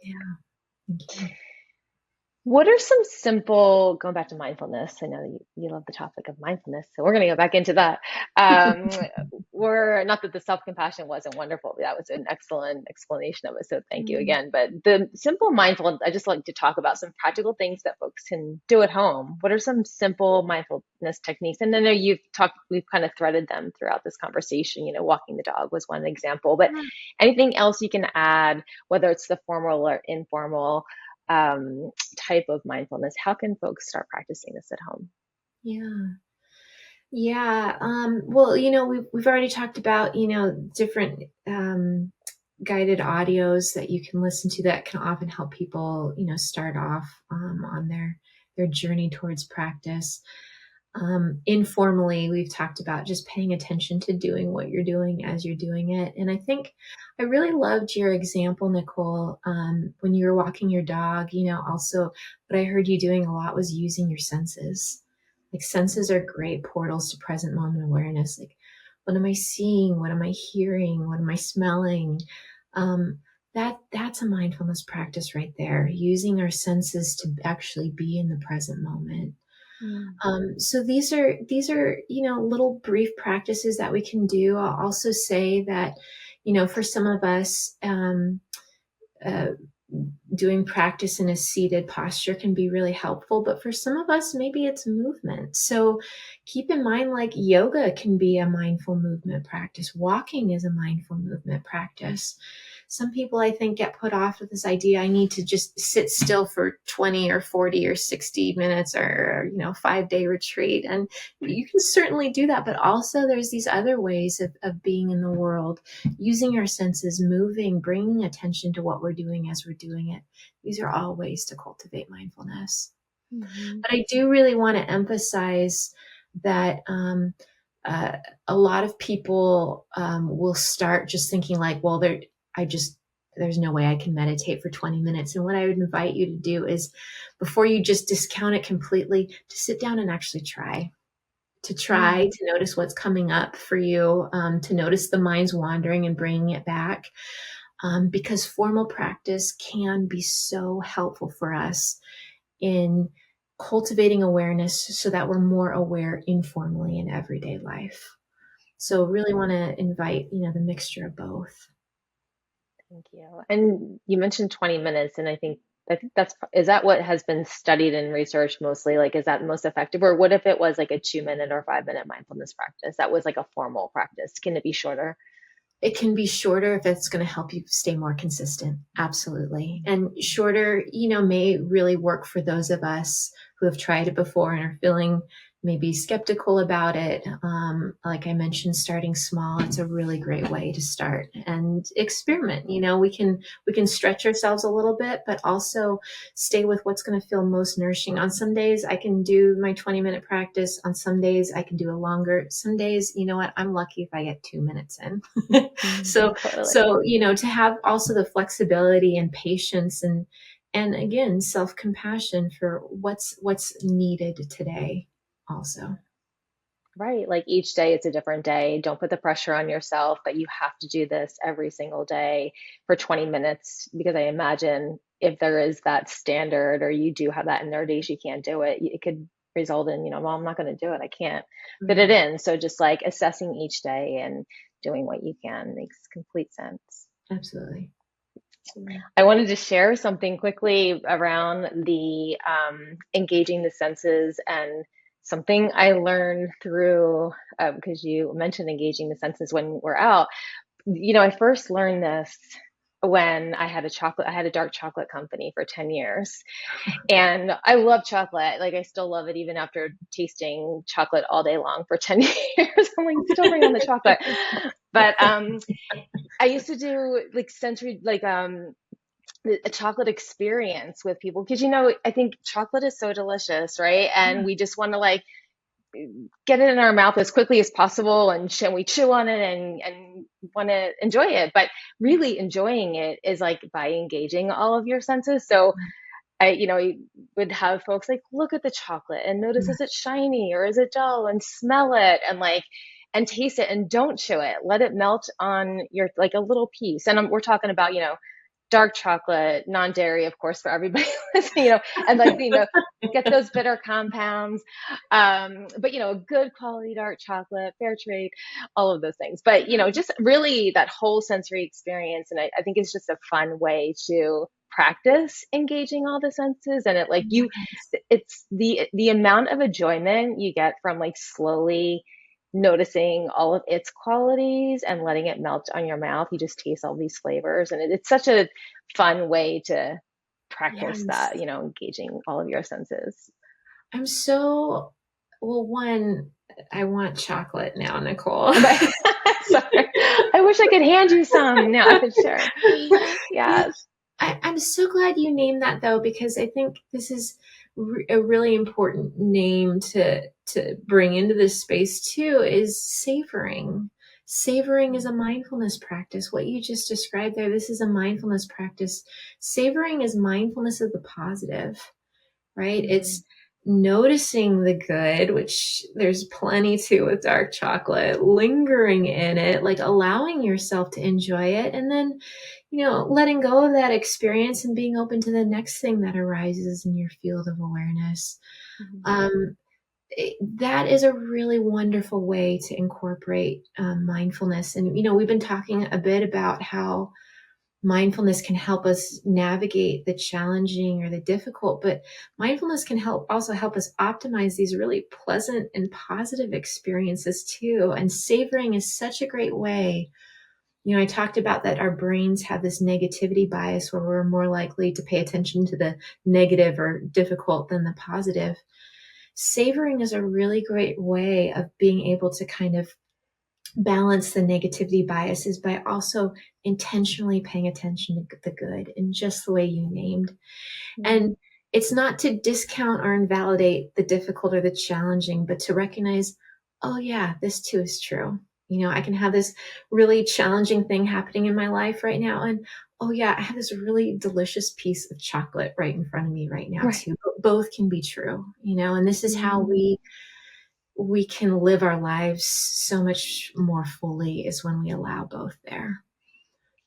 Yeah, thank you. What are some simple, going back to mindfulness? I know you love the topic of mindfulness, so we're going to go back into that. Not that the self-compassion wasn't wonderful, but that was an excellent explanation of it. So thank you again. But the simple mindfulness, I just like to talk about some practical things that folks can do at home. What are some simple mindfulness techniques? And I know we've kind of threaded them throughout this conversation. Walking the dog was one example, but anything else you can add, whether it's the formal or informal type of mindfulness, how can folks start practicing this at home? Yeah. Yeah. Well, we've already talked about, different guided audios that you can listen to that can often help people, start off on their journey towards practice. Informally, we've talked about just paying attention to doing what you're doing as you're doing it. And I think I really loved your example, Nichole, when you were walking your dog. Also what I heard you doing a lot was using your senses. Like, senses are great portals to present moment awareness. Like, what am I seeing? What am I hearing? What am I smelling? That's a mindfulness practice right there, using our senses to actually be in the present moment. So these are little brief practices that we can do. I'll also say that, for some of us, uh, doing practice in a seated posture can be really helpful, but for some of us, maybe it's movement. So keep in mind, like, yoga can be a mindful movement practice. Walking is a mindful movement practice. Some people, I think, get put off with this idea, I need to just sit still for 20 or 40 or 60 minutes or, 5-day retreat. And you can certainly do that. But also there's these other ways of being in the world, using our senses, moving, bringing attention to what we're doing as we're doing it. These are all ways to cultivate mindfulness. But I do really want to emphasize that a lot of people will start just thinking like, well, there's no way I can meditate for 20 minutes. And what I would invite you to do is, before you just discount it completely, to sit down and actually try. To notice what's coming up for you, to notice the mind's wandering and bringing it back. Because formal practice can be so helpful for us in cultivating awareness so that we're more aware informally in everyday life. So really want to invite, the mixture of both. Thank you. And you mentioned 20 minutes, and I think is that what has been studied and researched mostly? Like, is that most effective? Or what if it was like a 2-minute or 5-minute mindfulness practice? That was like a formal practice. Can it be shorter? It can be shorter if it's going to help you stay more consistent. Absolutely. And shorter, may really work for those of us who have tried it before and are feeling maybe skeptical about it. Like I mentioned, starting small, it's a really great way to start and experiment. We can stretch ourselves a little bit, but also stay with what's going to feel most nourishing. On some days I can do my 20-minute practice. On some days I can do a longer. Some days, you know what, I'm lucky if I get 2 minutes in. So, Totally. to have also the flexibility and patience and again, self-compassion for what's needed today also. Right. Like each day it's a different day. Don't put the pressure on yourself that you have to do this every single day for 20 minutes, because I imagine if there is that standard, or you do have that and there are days you can't do it, it could result in, well, I'm not going to do it. I can't fit it in. So just like assessing each day and doing what you can makes complete sense. Absolutely. I wanted to share something quickly around the engaging the senses and something I learned through, because you mentioned engaging the senses when we're out. I first learned this when I had a dark chocolate company for 10 years. And I love chocolate. Like, I still love it even after tasting chocolate all day long for 10 years. I'm like, still bring on the chocolate. But I used to do like a chocolate experience with people because I think chocolate is so delicious, right? And we just want to like get it in our mouth as quickly as possible, and we chew on it and want to enjoy it. But really enjoying it is like by engaging all of your senses. So I would have folks like look at the chocolate and notice, is it shiny or is it dull, and smell it and taste it, and don't chew it. Let it melt on your, like, a little piece. And we're talking about, dark chocolate, non-dairy, of course, for everybody listening, and like, get those bitter compounds. But, a good quality dark chocolate, fair trade, all of those things. But, just really that whole sensory experience. And I think it's just a fun way to practice engaging all the senses. And it's the amount of enjoyment you get from like slowly noticing all of its qualities and letting it melt on your mouth. You just taste all these flavors, and it's such a fun way to practice Yes. that, engaging all of your senses. I'm so, well, one, I want chocolate now, Nichole. But sorry, I wish I could hand you some. No, I could share. Yeah, Yes. I'm so glad you named that though, because I think this is a really important name to bring into this space too, is savoring. Savoring is a mindfulness practice. What you just described there, this is a mindfulness practice. Savoring is mindfulness of the positive, right? Mm-hmm. It's noticing the good, which there's plenty to with dark chocolate, lingering in it, like allowing yourself to enjoy it, and then, letting go of that experience and being open to the next thing that arises in your field of awareness. Mm-hmm. That is a really wonderful way to incorporate mindfulness. And, we've been talking a bit about how mindfulness can help us navigate the challenging or the difficult, but mindfulness can also help us optimize these really pleasant and positive experiences too. And savoring is such a great way. I talked about that our brains have this negativity bias where we're more likely to pay attention to the negative or difficult than the positive. Savoring is a really great way of being able to kind of balance the negativity biases by also intentionally paying attention to the good in just the way you named. Mm-hmm. And it's not to discount or invalidate the difficult or the challenging, but to recognize, oh yeah, this too is true. I can have this really challenging thing happening in my life right now. And oh yeah, I have this really delicious piece of chocolate right in front of me right now Right. too. Both can be true, and this is how Mm-hmm. we can live our lives so much more fully, is when we allow both there.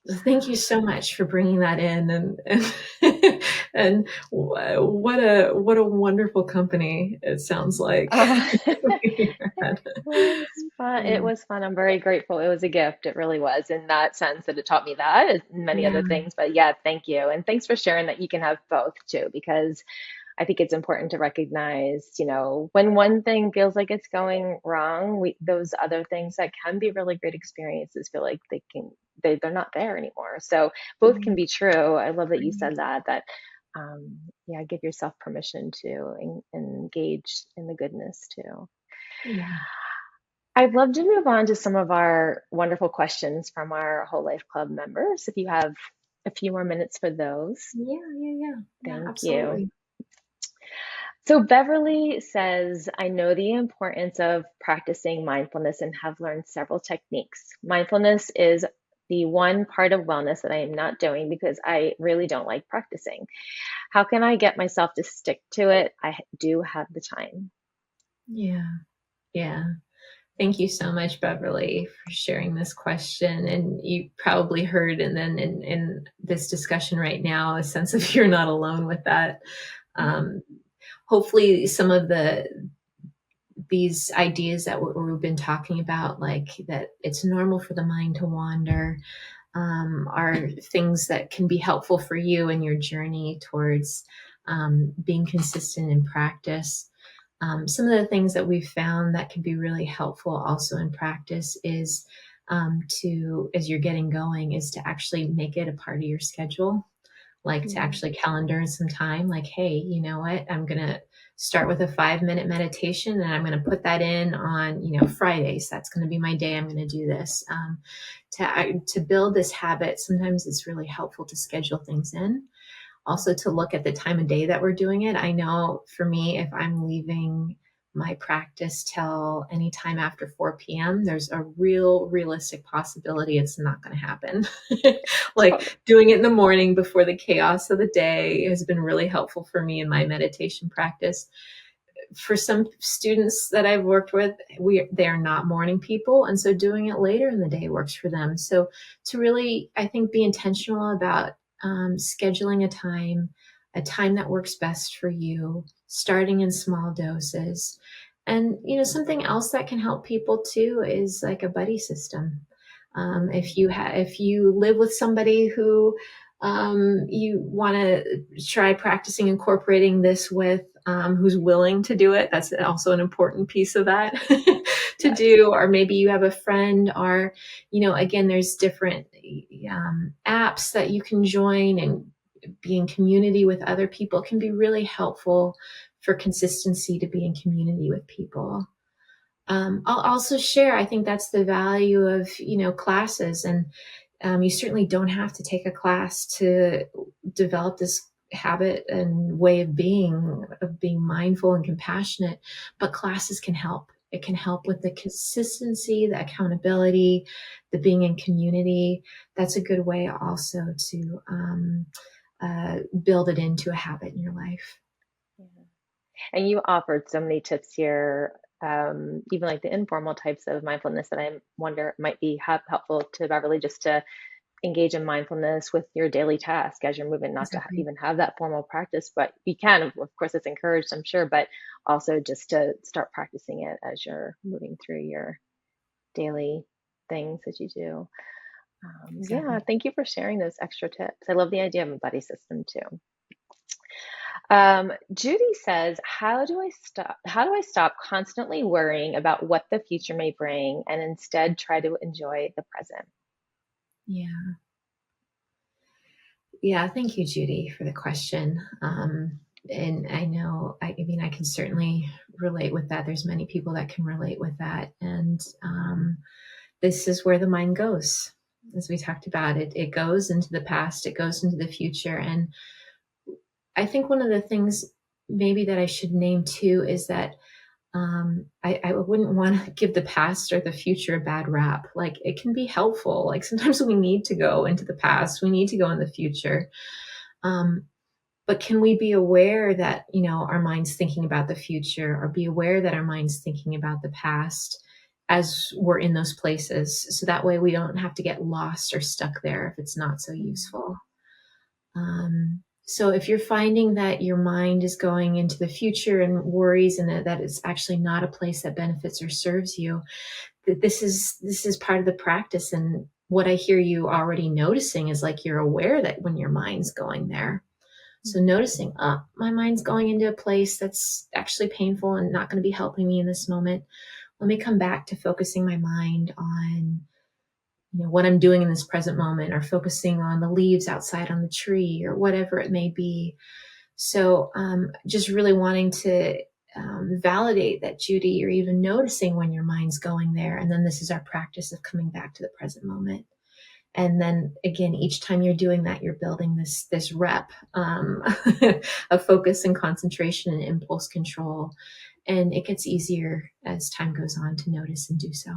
So thank you so much for bringing that in, and what a wonderful company it sounds like. It was fun. It was fun. I'm very grateful. It was a gift. It really was, in that sense that it taught me that and many Yeah, other things. But yeah, thank you. And thanks for sharing that you can have both too, because I think it's important to recognize, when one thing feels like it's going wrong, those other things that can be really great experiences feel like they're not there anymore. So both can be true. I love that you said that, yeah, give yourself permission to engage in the goodness too. yeah, I'd love to move on to some of our wonderful questions from our Whole Life Club members, if you have a few more minutes for those. yeah, Thank you. absolutely. So Beverly says, I know the importance of practicing mindfulness and have learned several techniques. Mindfulness is the one part of wellness that I am not doing because I really don't like practicing. How can I get myself to stick to it? I do have the time. Yeah, yeah. Thank you so much, Beverly, for sharing this question. And you probably heard, and then in this discussion right now, a sense of you're not alone with that. Hopefully, some of these ideas that we've been talking about, like that it's normal for the mind to wander, are things that can be helpful for you in your journey towards being consistent in practice. Some of the things that we've found that can be really helpful also in practice is as you're getting going, is to actually make it a part of your schedule, like to actually calendar some time, like, hey, you know what, I'm going to start with a 5-minute meditation and I'm going to put that in on, Fridays. That's going to be my day. I'm going to do this. To build this habit, sometimes it's really helpful to schedule things in. Also to look at the time of day that we're doing it. I know for me, if I'm leaving my practice till any time after 4 p.m., there's a realistic possibility it's not going to happen. Like doing it in the morning before the chaos of the day has been really helpful for me in my meditation practice. For some students that I've worked with, they're not morning people. And so doing it later in the day works for them. So to really, I think, be intentional about scheduling a time that works best for you, starting in small doses. And, something else that can help people too is like a buddy system. If you live with somebody who you want to try practicing incorporating this with, who's willing to do it. That's also an important piece of that to do. Or maybe you have a friend, or, again, there's different apps that you can join, and be in community with other people can be really helpful for consistency, to be in community with people. I'll also share, I think that's the value of, classes. And you certainly don't have to take a class to develop this habit and way of being mindful and compassionate, but classes can help. It can help with the consistency, the accountability, the being in community. That's a good way also to build it into a habit in your life. Yeah. And you offered so many tips here, even like the informal types of mindfulness that I wonder might be helpful to Beverly, just to engage in mindfulness with your daily task as you're moving, not to Exactly. even have that formal practice, but you can, of course, it's encouraged, I'm sure, but also just to start practicing it as you're moving through your daily things that you do. Yeah, Exactly. thank you for sharing those extra tips. I love the idea of a buddy system too. Judy says, how do I stop constantly worrying about what the future may bring and instead try to enjoy the present? Yeah. Yeah. Thank you, Judy, for the question. And I know, I mean, I can certainly relate with that. There's many people that can relate with that. And this is where the mind goes. As we talked about, it goes into the past, it goes into the future. And I think one of the things maybe that I should name too is that I wouldn't want to give the past or the future a bad rap. Like, it can be helpful. Like, sometimes we need to go into the past, we need to go in the future. Um, but can we be aware that, our mind's thinking about the future, or be aware that our mind's thinking about the past as we're in those places? So that way we don't have to get lost or stuck there if it's not so useful. So if you're finding that your mind is going into the future and worries, and that it's actually not a place that benefits or serves you, that this is part of the practice. And what I hear you already noticing is, like, you're aware that when your mind's going there. So noticing, my mind's going into a place that's actually painful and not going to be helping me in this moment. Let me come back to focusing my mind on, what I'm doing in this present moment, or focusing on the leaves outside on the tree, or whatever it may be. So just really wanting to validate that, Judy, you're even noticing when your mind's going there. And then this is our practice of coming back to the present moment. And then again, each time you're doing that, you're building this rep of focus and concentration and impulse control. And it gets easier as time goes on to notice and do so.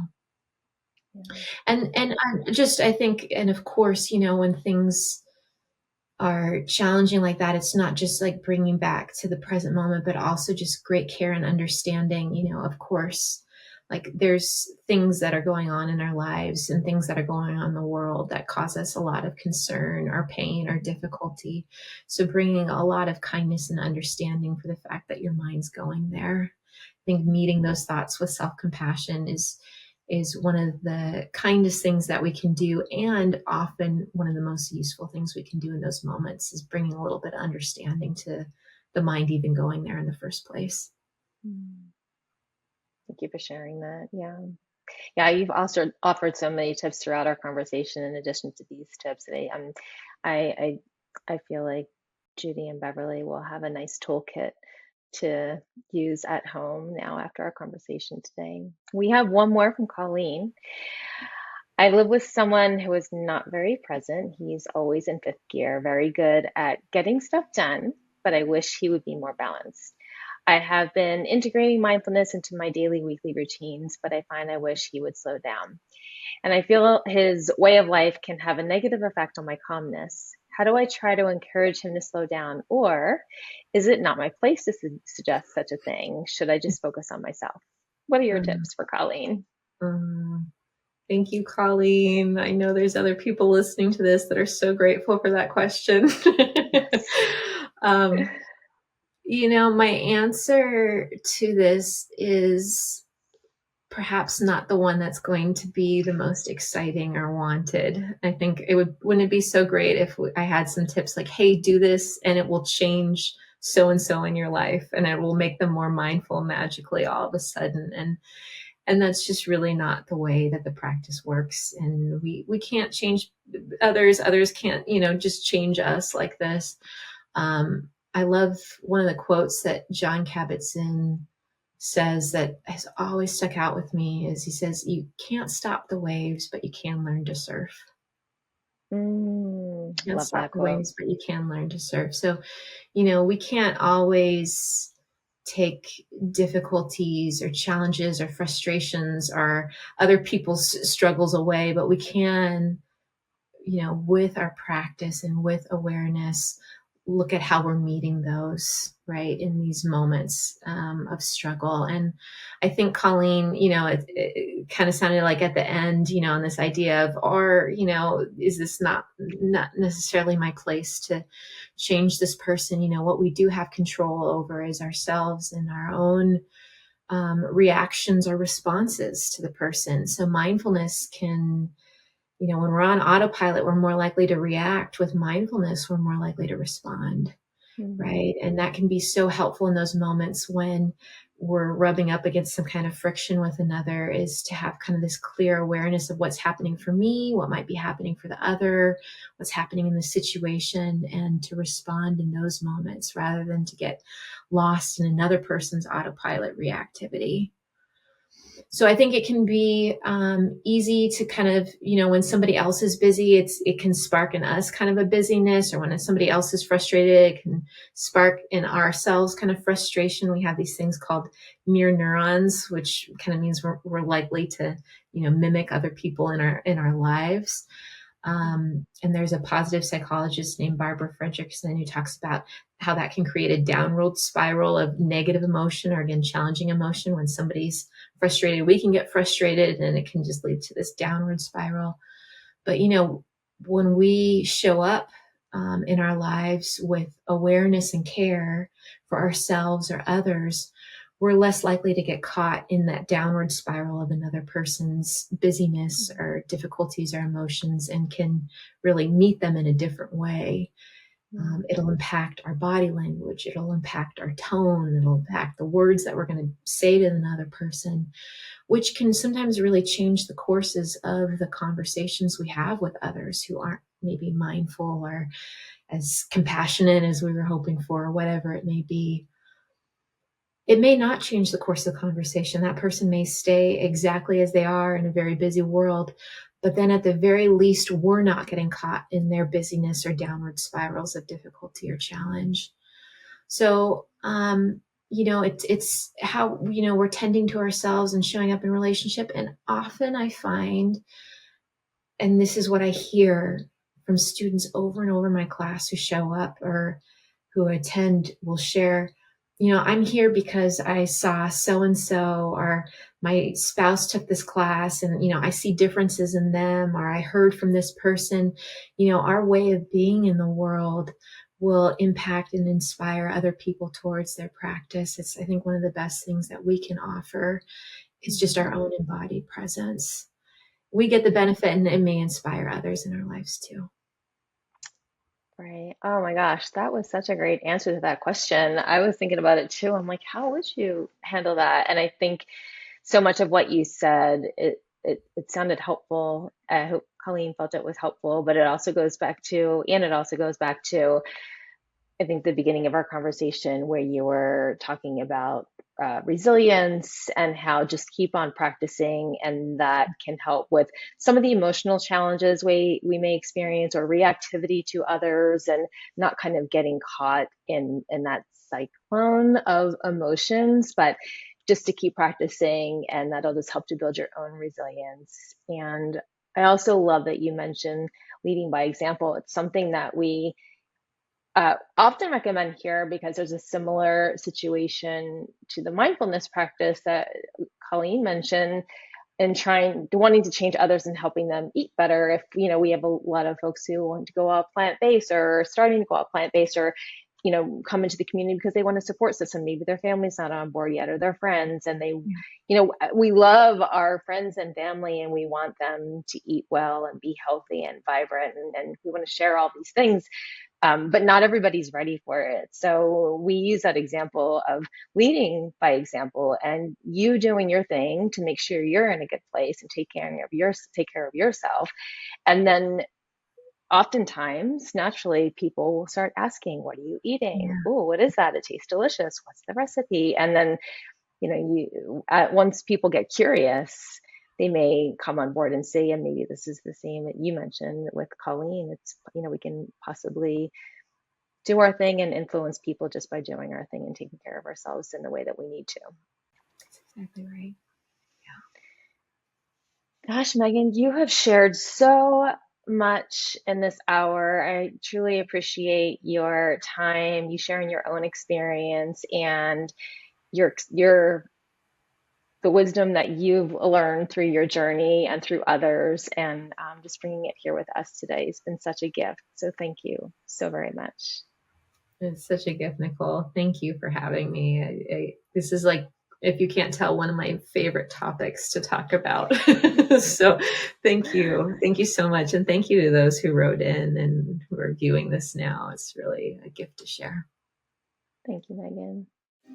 And I think, and of course, when things are challenging like that, it's not just like bringing back to the present moment, but also just great care and understanding, of course, like, there's things that are going on in our lives and things that are going on in the world that cause us a lot of concern or pain or difficulty. So bringing a lot of kindness and understanding for the fact that your mind's going there. I think meeting those thoughts with self-compassion is one of the kindest things that we can do, and often one of the most useful things we can do in those moments, is bringing a little bit of understanding to the mind even going there in the first place. Mm. Thank you for sharing that. Yeah. Yeah, you've also offered so many tips throughout our conversation in addition to these tips today. I I feel like Judy and Beverly will have a nice toolkit to use at home now after our conversation today. We have one more from Colleen. I live with someone who is not very present. He's always in fifth gear, very good at getting stuff done, but I wish he would be more balanced. I have been integrating mindfulness into my daily, weekly routines, but I find I wish he would slow down. And I feel his way of life can have a negative effect on my calmness. How do I try to encourage him to slow down? Or is it not my place to suggest such a thing? Should I just focus on myself? What are your Mm, tips for Colleen? Thank you, Colleen. I know there's other people listening to this that are so grateful for that question. Yes. um, my answer to this is perhaps not the one that's going to be the most exciting or wanted. I think wouldn't it be so great if I had some tips like, hey, do this and it will change so and so in your life and it will make them more mindful magically all of a sudden. And that's just really not the way that the practice works. And we can't change others can't, just change us like this. I love one of the quotes that John Kabat-Zinn says that has always stuck out with me is he says, you can't stop the waves, but you can learn to surf. Can't Love stop that the quote. waves, but you can learn to surf. So, we can't always take difficulties or challenges or frustrations or other people's struggles away, but we can, with our practice and with awareness, look at how we're meeting those, right, in these moments of struggle. And I think, Colleen, it kind of sounded like at the end, on this idea of, or, is this not necessarily my place to change this person? What we do have control over is ourselves and our own reactions or responses to the person. So mindfulness can, when we're on autopilot, we're more likely to react. With mindfulness, we're more likely to respond, Mm. right? And that can be so helpful in those moments when we're rubbing up against some kind of friction with another, is to have kind of this clear awareness of what's happening for me, what might be happening for the other, what's happening in the situation, and to respond in those moments rather than to get lost in another person's autopilot reactivity. So I think it can be easy to kind of, when somebody else is busy, it can spark in us kind of a busyness, or when somebody else is frustrated, it can spark in ourselves kind of frustration. We have these things called mirror neurons, which kind of means we're likely to, mimic other people in our lives. And there's a positive psychologist named Barbara Fredrickson who talks about how that can create a downward spiral of negative emotion, or again, challenging emotion. When somebody's frustrated, we can get frustrated and it can just lead to this downward spiral. But, when we show up in our lives with awareness and care for ourselves or others, we're less likely to get caught in that downward spiral of another person's busyness or difficulties or emotions, and can really meet them in a different way. It'll impact our body language. It'll impact our tone. It'll impact the words that we're going to say to another person, which can sometimes really change the courses of the conversations we have with others who aren't maybe mindful or as compassionate as we were hoping for, or whatever it may be. It may not change the course of the conversation. That person may stay exactly as they are in a very busy world, but then at the very least, we're not getting caught in their busyness or downward spirals of difficulty or challenge. So, it's how, we're tending to ourselves and showing up in relationship. And often I find, and this is what I hear from students over and over in my class who show up or who attend, will share, I'm here because I saw so and so, or my spouse took this class and, I see differences in them, or I heard from this person. Our way of being in the world will impact and inspire other people towards their practice. It's, I think, one of the best things that we can offer is just our own embodied presence. We get the benefit, and it may inspire others in our lives too. Right. Oh my gosh, that was such a great answer to that question. I was thinking about it too. I'm like, how would you handle that? And I think so much of what you said, it sounded helpful. I hope Colleen felt it was helpful, but it also goes back to, I think, the beginning of our conversation where you were talking about resilience and how just keep on practicing, and that can help with some of the emotional challenges we may experience, or reactivity to others, and not kind of getting caught in that cyclone of emotions, but just to keep practicing, and that'll just help to build your own resilience. And I also love that you mentioned leading by example. It's something that we often recommend here because there's a similar situation to the mindfulness practice that Colleen mentioned, and wanting to change others and helping them eat better. If, we have a lot of folks who want to go out plant-based, or starting to go out plant-based, or, come into the community because they want a support system. Maybe their family's not on board yet, or their friends, and we love our friends and family, and we want them to eat well and be healthy and vibrant, and we want to share all these things. But not everybody's ready for it. So we use that example of leading by example, and you doing your thing to make sure you're in a good place and take care of yourself. And then oftentimes, naturally, people will start asking, what are you eating? Yeah. Oh, what is that? It tastes delicious. What's the recipe? And then, once people get curious, they may come on board and say, and maybe this is the same that you mentioned with Colleen. It's, we can possibly do our thing and influence people just by doing our thing and taking care of ourselves in the way that we need to. That's exactly right. Gosh, Megan, you have shared so much in this hour. I truly appreciate your time, you sharing your own experience, and your the wisdom that you've learned through your journey and through others, and just bringing it here with us today has been such a gift. So thank you so very much. It's such a gift, Nichole. Thank you for having me. This is, like, if you can't tell, one of my favorite topics to talk about. So thank you. Thank you so much. And thank you to those who wrote in and who are viewing this now. It's really a gift to share. Thank you, Megan.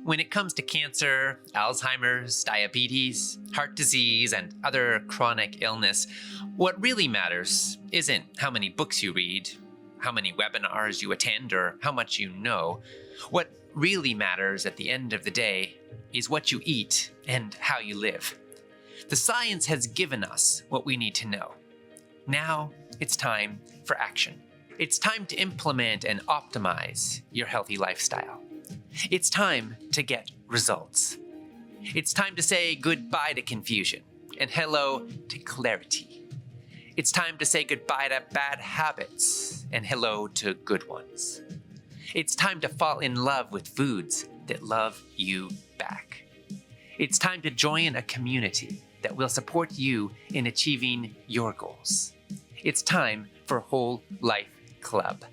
When it comes to cancer, Alzheimer's, diabetes, heart disease, and other chronic illness, what really matters isn't how many books you read, how many webinars you attend, or how much you know. What really matters at the end of the day is what you eat and how you live. The science has given us what we need to know. Now it's time for action. It's time to implement and optimize your healthy lifestyle. It's time to get results. It's time to say goodbye to confusion and hello to clarity. It's time to say goodbye to bad habits and hello to good ones. It's time to fall in love with foods that love you back. It's time to join a community that will support you in achieving your goals. It's time for Whole Life Club.